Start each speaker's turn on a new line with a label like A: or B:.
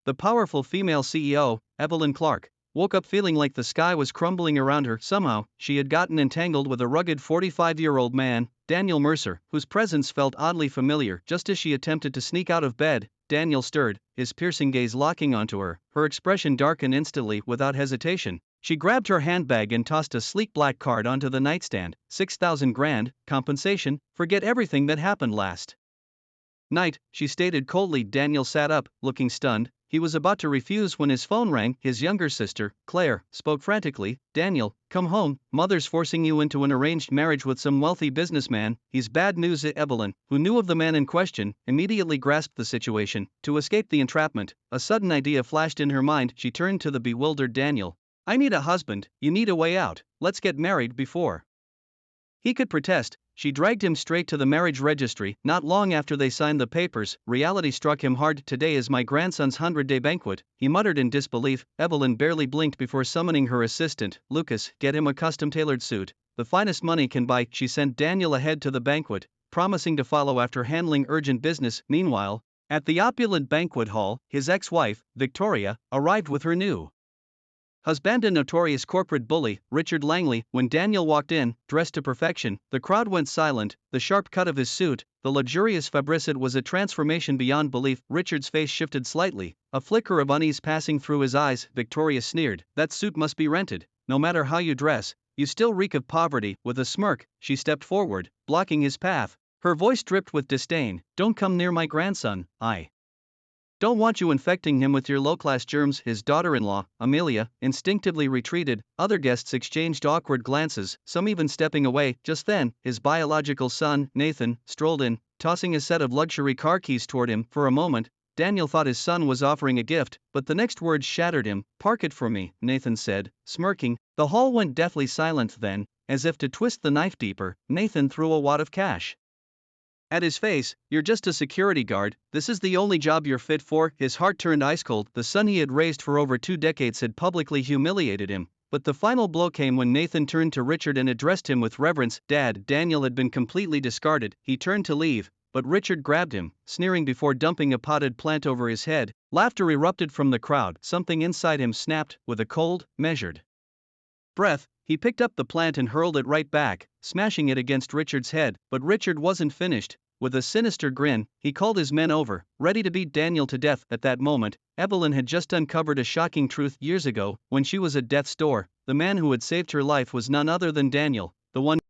A: The powerful female CEO, Evelyn Clark, woke up feeling like the sky was crumbling around her. Somehow, she had gotten entangled with a rugged 45-year-old man, Daniel Mercer, whose presence felt oddly familiar. Just as she attempted to sneak out of bed, Daniel stirred, his piercing gaze locking onto her. Her expression darkened instantly. Without hesitation, she grabbed her handbag and tossed a sleek black card onto the nightstand. 6,000 grand, compensation, forget everything that happened last night, she stated coldly. Daniel sat up, looking stunned. He was about to refuse when his phone rang. His younger sister, Claire, spoke frantically. Daniel, come home, mother's forcing you into an arranged marriage with some wealthy businessman. He's bad news. Evelyn, who knew of the man in question, immediately grasped the situation. To escape the entrapment, a sudden idea flashed in her mind. She turned to the bewildered Daniel. I need a husband, you need a way out, let's get married before he could protest. She dragged him straight to the marriage registry. Not long after they signed the papers, reality struck him hard. Today is my grandson's 100-day banquet, he muttered in disbelief. Evelyn barely blinked before summoning her assistant. Lucas, get him a custom-tailored suit, the finest money can buy. She sent Daniel ahead to the banquet, promising to follow after handling urgent business. Meanwhile, at the opulent banquet hall, his ex-wife, Victoria, arrived with her new husband and notorious corporate bully, Richard Langley. When Daniel walked in, dressed to perfection, the crowd went silent. The sharp cut of his suit, the luxurious fabric, it was a transformation beyond belief. Richard's face shifted slightly, a flicker of unease passing through his eyes. Victoria sneered, that suit must be rented. No matter how you dress, you still reek of poverty. With a smirk, she stepped forward, blocking his path. Her voice dripped with disdain. Don't come near my grandson, I don't want you infecting him with your low-class germs. His daughter-in-law, Amelia, instinctively retreated. Other guests exchanged awkward glances, some even stepping away. Just then, his biological son, Nathan, strolled in, tossing a set of luxury car keys toward him. For a moment, Daniel thought his son was offering a gift, but the next words shattered him. Park it for me, Nathan said, smirking. The hall went deathly silent. Then, as if to twist the knife deeper, Nathan threw a wad of cash at his face. You're just a security guard, this is the only job you're fit for. His heart turned ice cold. The son he had raised for over 2 decades had publicly humiliated him. But the final blow came when Nathan turned to Richard and addressed him with reverence. Dad. Daniel had been completely discarded. He turned to leave, but Richard grabbed him, sneering before dumping a potted plant over his head. Laughter erupted from the crowd. Something inside him snapped. With a cold, measured breath, he picked up the plant and hurled it right back, smashing it against Richard's head. But Richard wasn't finished. With a sinister grin, he called his men over, ready to beat Daniel to death. At that moment, Evelyn had just uncovered a shocking truth. Years ago, when she was at death's door, the man who had saved her life was none other than Daniel, the one